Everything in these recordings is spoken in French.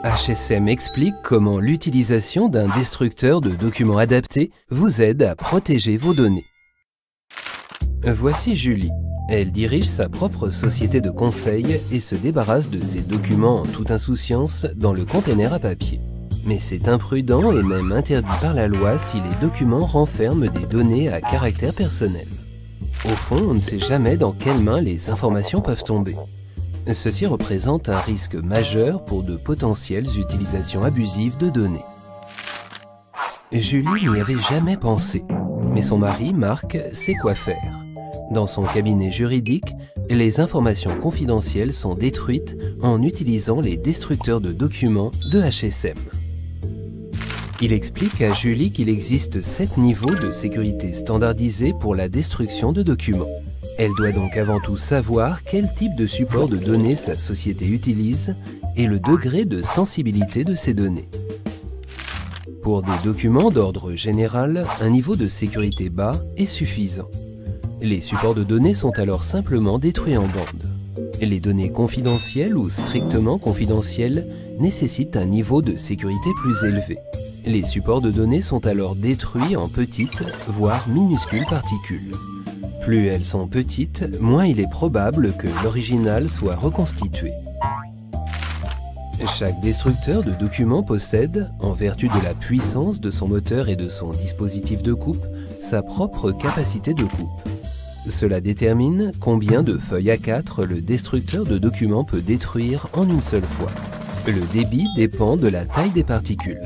HSM explique comment l'utilisation d'un destructeur de documents adapté vous aide à protéger vos données. Voici Julie. Elle dirige sa propre société de conseil et se débarrasse de ses documents en toute insouciance dans le container à papier. Mais c'est imprudent et même interdit par la loi si les documents renferment des données à caractère personnel. Au fond, on ne sait jamais dans quelles mains les informations peuvent tomber. Ceci représente un risque majeur pour de potentielles utilisations abusives de données. Julie n'y avait jamais pensé, mais son mari, Marc, sait quoi faire. Dans son cabinet juridique, les informations confidentielles sont détruites en utilisant les destructeurs de documents de HSM. Il explique à Julie qu'il existe 7 niveaux de sécurité standardisés pour la destruction de documents. Elle doit donc avant tout savoir quel type de support de données sa société utilise et le degré de sensibilité de ces données. Pour des documents d'ordre général, un niveau de sécurité bas est suffisant. Les supports de données sont alors simplement détruits en bande. Les données confidentielles ou strictement confidentielles nécessitent un niveau de sécurité plus élevé. Les supports de données sont alors détruits en petites, voire minuscules particules. Plus elles sont petites, moins il est probable que l'original soit reconstitué. Chaque destructeur de documents possède, en vertu de la puissance de son moteur et de son dispositif de coupe, sa propre capacité de coupe. Cela détermine combien de feuilles A4 le destructeur de documents peut détruire en une seule fois. Le débit dépend de la taille des particules.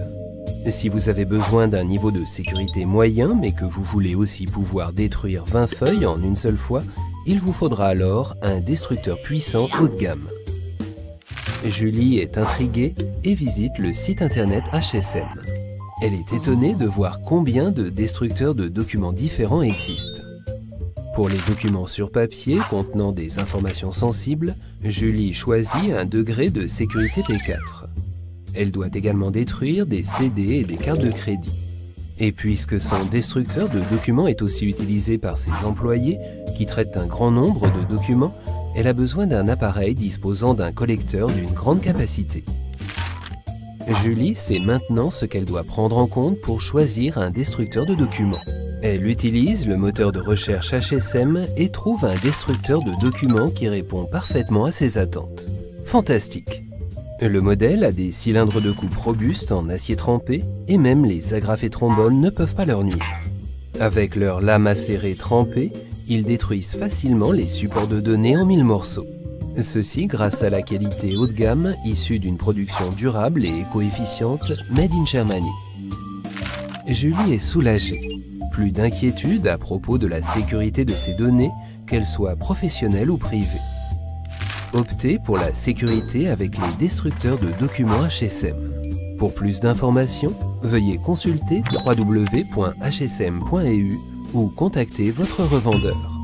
Si vous avez besoin d'un niveau de sécurité moyen, mais que vous voulez aussi pouvoir détruire 20 feuilles en une seule fois, il vous faudra alors un destructeur puissant haut de gamme. Julie est intriguée et visite le site internet HSM. Elle est étonnée de voir combien de destructeurs de documents différents existent. Pour les documents sur papier contenant des informations sensibles, Julie choisit un degré de sécurité P4. Elle doit également détruire des CD et des cartes de crédit. Et puisque son destructeur de documents est aussi utilisé par ses employés, qui traitent un grand nombre de documents, elle a besoin d'un appareil disposant d'un collecteur d'une grande capacité. Julie sait maintenant ce qu'elle doit prendre en compte pour choisir un destructeur de documents. Elle utilise le moteur de recherche HSM et trouve un destructeur de documents qui répond parfaitement à ses attentes. Fantastique! Le modèle a des cylindres de coupe robustes en acier trempé et même les agrafes et trombones ne peuvent pas leur nuire. Avec leurs lames acérées trempées, ils détruisent facilement les supports de données en 1000 morceaux. Ceci grâce à la qualité haut de gamme issue d'une production durable et éco-efficiente made in Germany. Julie est soulagée. Plus d'inquiétude à propos de la sécurité de ses données, qu'elles soient professionnelles ou privées. Optez pour la sécurité avec les destructeurs de documents HSM. Pour plus d'informations, veuillez consulter www.hsm.eu ou contacter votre revendeur.